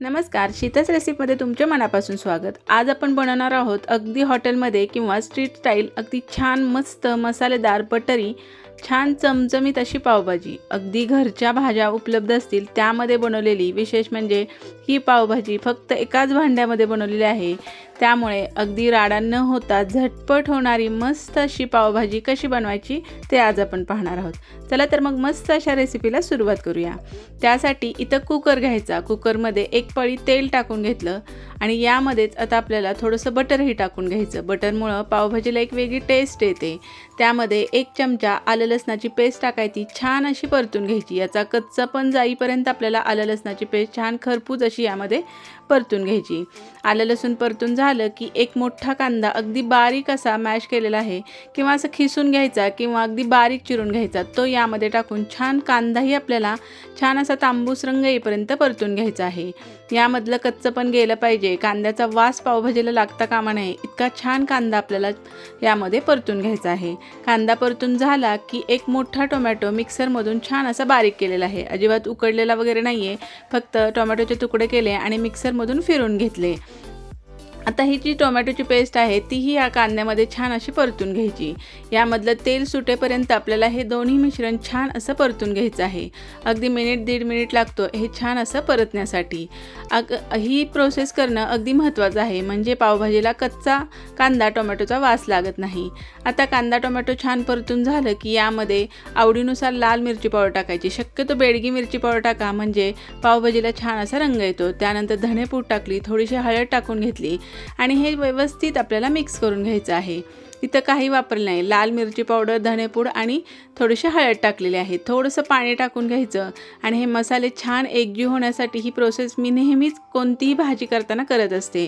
नमस्कार, शीतस रेसिपीमध्ये तुमच्या मनापासून स्वागत। आज आपण बनवणार आहोत अगदी हॉटेलमध्ये किंवा स्ट्रीट स्टाईल अगदी छान मस्त मसालेदार बटरी छान चमचमीत अशी पावभाजी। अगदी घरच्या भाज्या उपलब्ध असतील त्यामध्ये बनवलेली। विशेष म्हणजे ही पावभाजी फक्त एकाच भांड्यामध्ये बनवलेली आहे, त्यामुळे अगदी राडा न होता झटपट होणारी मस्त अशी पावभाजी कशी बनवायची ते आज आपण पाहणार आहोत। चला तर मग मस्त अशा रेसिपीला सुरुवात करूया। त्यासाठी इथं कुकर घ्यायचा, कुकरमध्ये एक पळी तेल टाकून घेतलं आणि यामध्येच आता आपल्याला थोडंसं बटरही टाकून घ्यायचं। बटरमुळे पावभाजीला एक वेगळी टेस्ट येते। त्यामध्ये एक चमचा आलं लसणाची पेस्ट टाकायची, छान अशी परतून घ्यायची। याचा कच्चापण जाईपर्यंत आपल्याला आलं लसणाची पेस्ट छान खरपूस अशी यामध्ये परतून घ्यायची। आलं लसूण परतून झालं की एक मोठा कांदा अगदी बारीक असा मॅश केलेला आहे किंवा असं खिसून घ्यायचा किंवा अगदी बारीक चिरून घ्यायचा, तो यामध्ये टाकून छान कांदाही आपल्याला छान असा तांबूस रंग येईपर्यंत परतून घ्यायचा आहे। यामधलं कच्चंपण गेलं पाहिजे, कांद्याचा वास पावभाजीला लागता कामा नये इतका छान कांदा आपल्याला यामध्ये परतून घ्यायचा आहे। कांदा परतून झाला की एक मोठा टोमॅटो मिक्सरमधून छान असा बारीक केलेला आहे, अजिबात उकडलेला वगैरे नाहीये, फक्त टोमॅटोचे तुकडे केले आणि मिक्सरमधून फिरून घेतले। आता ही जी टोमॅटोची पेस्ट आहे तीही या कांद्यामध्ये छान अशी परतून घ्यायची। यामधलं तेल सुटेपर्यंत आपल्याला हे दोन्ही मिश्रण छान असं परतून घ्यायचं आहे। अगदी मिनिट दीड मिनिट लागतो हे छान असं परतण्यासाठी। ही प्रोसेस करणं अगदी महत्त्वाचं आहे, म्हणजे पावभाजीला कच्चा कांदा टोमॅटोचा वास लागत नाही। आता कांदा टोमॅटो छान परतून झालं की यामध्ये आवडीनुसार लाल मिरची पावडर टाकायची, शक्यतो बेडगी मिरची पावडर टाका, म्हणजे पावभाजीला छान असा रंग येतो। त्यानंतर धणेपूड टाकली, थोडीशी हळद टाकून घेतली आणि हे व्यवस्थित आपल्याला मिक्स करून घ्यायचं आहे। इथं काही वापरलं नाही, लाल मिरची पावडर, धणेपूड आणि थोडीशी हळद टाकलेली आहे। थोडंसं पाणी टाकून घ्यायचं आणि हे मसाले छान एकजीव होण्यासाठी ही प्रोसेस मी नेहमीच कोणतीही भाजी करताना करत असते।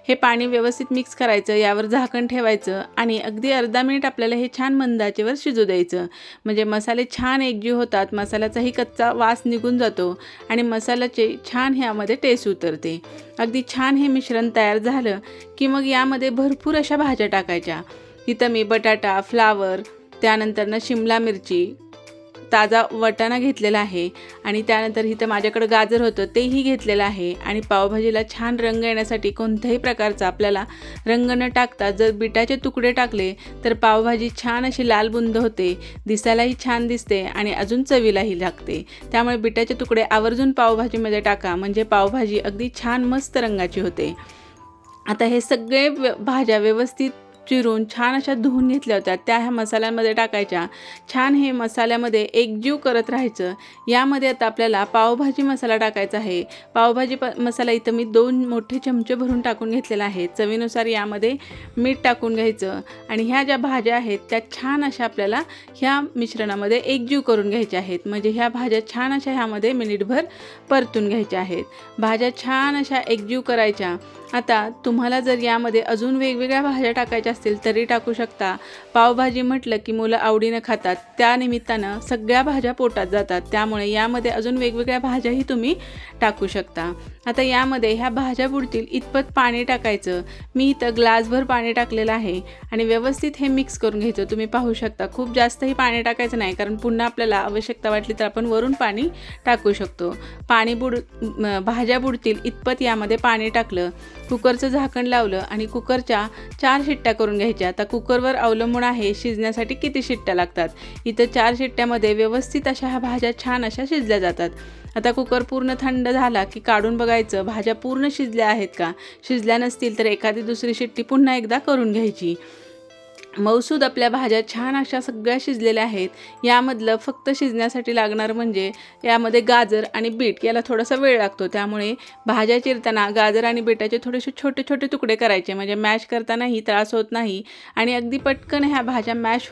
हे पाणी व्यवस्थित मिक्स करायचं, यावर झाकण ठेवायचं आणि अगदी अर्धा मिनिट आपल्याला हे छान मंद आचेवर शिजू द्यायचं, म्हणजे मसाले छान एकजीव होतात, मसाल्याचाही कच्चा वास निघून जातो आणि मसाल्याचे छान ह्यामध्ये टेस्ट उतरते। अगदी छान हे मिश्रण तयार झालं की मग यामध्ये भरपूर अशा भाज्या टाकायच्या। इथं मी बटाटा, फ्लावर, त्यानंतर शिमला मिरची, ताजा वाटाणा घेतलेला आहे आणि त्यानंतर इथं माझ्याकडे गाजर होतं तेही घेतलेलं आहे। आणि पावभाजीला छान रंग येण्यासाठी कोणत्याही प्रकारचा आपल्याला रंग न टाकता जर बीटाचे तुकडे टाकले तर पावभाजी छान अशी लाल बुंद होते, दिसायलाही छान दिसते आणि अजून चवीलाही लागते। त्यामुळे बीटाचे तुकडे आवर्जून पावभाजीमध्ये टाका, म्हणजे पावभाजी अगदी छान मस्त रंगाची होते। आता हे सगळे भाज्या व्यवस्थित चिरून छान अशा धुवून घेतल्या होत्या, त्या ह्या मसाल्यांमध्ये टाकायच्या। छान हे मसाल्यामध्ये एकजीव करत राहायचं। यामध्ये आता आपल्याला पावभाजी मसाला टाकायचा आहे। पावभाजी मसाला इथं मी 2 मोठे चमचे भरून टाकून घेतलेला आहे। चवीनुसार यामध्ये मीठ टाकून घ्यायचं आणि ह्या ज्या भाज्या आहेत त्या छान अशा आपल्याला ह्या मिश्रणामध्ये एकजीव करून घ्यायच्या आहेत, म्हणजे ह्या भाज्या छान अशा ह्यामध्ये मिनिटभर परतून घ्यायच्या आहेत। भाज्या छान अशा एकजीव करायच्या। आता तुम्हाला जर यामध्ये अजून वेगवेगळ्या भाज्या टाकायच्या असतील तरी टाकू शकता। पावभाजी म्हटलं की मुलं आवडीनं खातात, त्या निमित्तानं सगळ्या भाज्या पोटात जातात, त्यामुळे यामध्ये अजून वेगवेगळ्या भाज्याही तुम्ही टाकू शकता। आता यामध्ये ह्या भाज्या बुडतील इतपत पाणी टाकायचं। मी इथं ग्लासभर पाणी टाकलेलं आहे आणि व्यवस्थित हे मिक्स करून घ्यायचं। तुम्ही पाहू शकता खूप जास्तही पाणी टाकायचं नाही, कारण पुन्हा आपल्याला आवश्यकता वाटली तर आपण वरून पाणी टाकू शकतो। भाज्या बुडतील इतपत यामध्ये पाणी टाकलं, कुकरचं झाकण लावलं आणि कुकरच्या 4 शिट्ट्या करून घ्यायच्या। आता कुकरवर अवलंबून आहे शिजण्यासाठी किती शिट्ट्या लागतात। इथं 4 शिट्ट्यामध्ये व्यवस्थित अशा ह्या भाज्या छान अशा शिजल्या जातात। आता कुकर पूर्ण थंड झाला की काढून बघायचं भाज्या पूर्ण शिजल्या आहेत का। शिजल्या नसतील तर एखादी दुसरी शिट्टी पुन्हा एकदा करून घ्यायची। मऊसूद आपल्या भाज्या छान अशा सगळ्या शिजलेल्या आहेत। यामधलं फक्त शिजण्यासाठी लागणार म्हणजे यामध्ये गाजर आणि बीट याला थोडासा वेळ लागतो, त्यामुळे भाज्या चिरताना गाजर आणि बीटाचे थोडेसे छोटे छोटे तुकडे करायचे, म्हणजे मॅश करतानाही त्रास होत नाही आणि अगदी पटकन ह्या भाज्या मॅश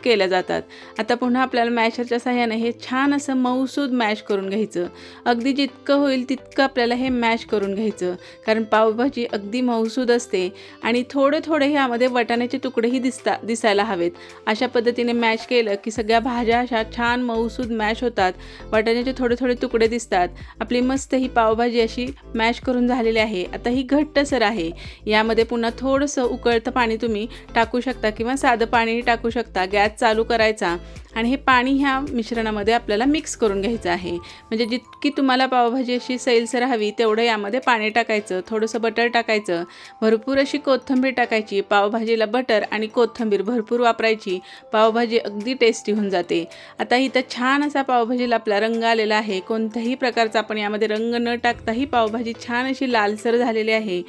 केल्या जातात। आता पुन्हा आपल्याला मॅशरच्या सहाय्याने हे छान असं मऊसूद मॅश करून घ्यायचं। अगदी जितकं होईल तितकं आपल्याला हे मॅश करून घ्यायचं, कारण पावभाजी अगदी मऊसूद असते आणि थोडे थोडे ह्यामध्ये वाटाण्याचे तुकडेही दिसतात। दिसायला हवेत. अशा पद्धतीने मॅश केलं की सगळ्या भाज्या अशा छान मऊसूद मॅश होतात. वाटाण्याचे थोडे थोडे तुकडे दिसतात. आपली मस्त ही पावभाजी अशी मॅश करून झालेली आहे. आता ही घट्टसर आहे. यामध्ये पुन्हा थोडंसं उकळतं पाणी तुम्ही टाकू शकता किंवा साधं पाणीही टाकू शकता. गॅस चालू करायचा आणि हे पाणी ह्या मिश्रणामध्ये आपल्याला मिक्स करून घ्यायचं आहे. म्हणजे जितकी तुम्हाला पावभाजी अशी सैलसर हवी तेवढं यामध्ये पाणी टाकायचं. थोडंसं बटर टाकायचं. भरपूर अशी कोथिंबीर टाकायची. पावभाजीला बटर आणि कोथिंबीर भरपूर वापरायची. पावभाजी अगदी टेस्टी होऊन जाते. आता इथं छान असा पावभाजीला आपला रंग आलेला आहे. कोणत्याही प्रकारचा आपण यामध्ये रंग न टाकताही पावभाजी छान अशी लालसर झालेली आहे.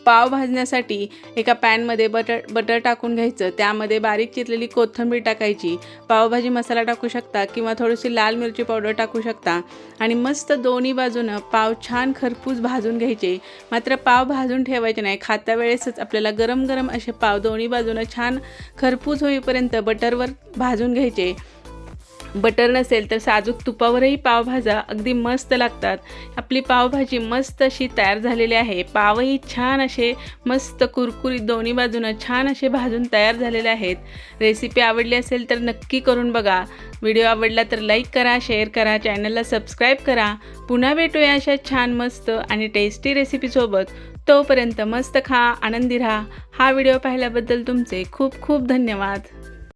पाव भाजण्यासाठी एका पॅनमध्ये बटर टाकून घ्यायचं. त्यामध्ये बारीक चिरलेली कोथिंबीर टाकायची. पावभाजी मसाला टाकू शकता किंवा थोडीशी लाल मिरची पावडर टाकू शकता आणि मस्त दोन्ही बाजूनं पाव छान खरपूस भाजून घ्यायचे. मात्र पाव भाजून ठेवायचे नाही. खाता वेळेसच आपल्याला गरम गरम असे पाव दोन्ही बाजूनं छान खरपूस होईपर्यंत बटरवर भाजून घ्यायचे. बटर नसेल तर साजूक तुपावरही पाव भाजा, अगदी मस्त लागतात. आपली पावभाजी मस्त अशी तयार झालेली आहे. पावही छान असे मस्त कुरकुरीत दोन्ही बाजूनं छान असे भाजून तयार झालेले आहेत. रेसिपी आवडली असेल तर नक्की करून बघा. व्हिडिओ आवडला तर लाईक करा, शेअर करा, चॅनलला सबस्क्राईब करा. पुन्हा भेटूया अशा छान मस्त आणि टेस्टी रेसिपीसोबत. तोपर्यंत मस्त खा, आनंदी राहा. हा व्हिडिओ पाहिल्याबद्दल तुमचे खूप खूप धन्यवाद.